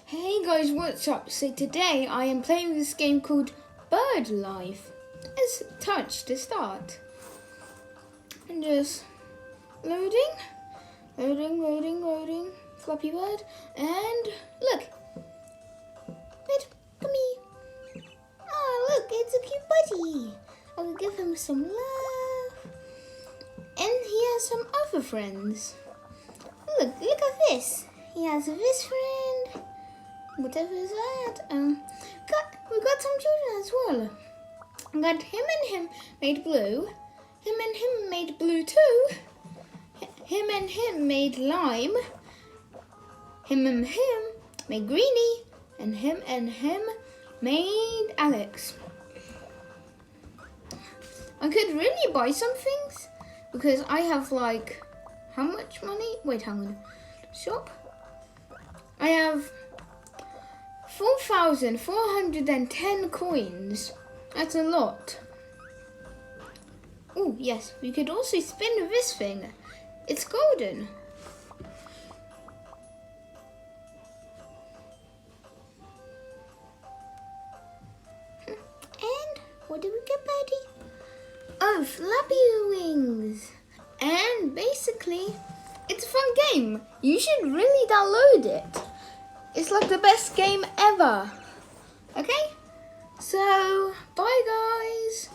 Hey guys, what's up? So today I am playing this game called Bird Life. Let's touch to start. And just loading. Floppy bird. And look. Wait, come here. Oh, look, it's a cute buddy. I will give him some love. And he has some other friends. Look at this. He has this friend. Whatever is that? We got some children as well. We got him and him made blue. Him and him made blue too. Him and him made lime. Him and him made greenie. And him made Alex. I could really buy some things because I have like, how much money? Wait, hang on. Shop. I have 4,410 coins. That's a lot. Oh, yes. We could also spin this thing. It's golden. And what did we get, Birdie? Oh, Flappy Wings. And basically, it's a fun game. You should really download it. It's like the best game ever. Okay? So, bye guys.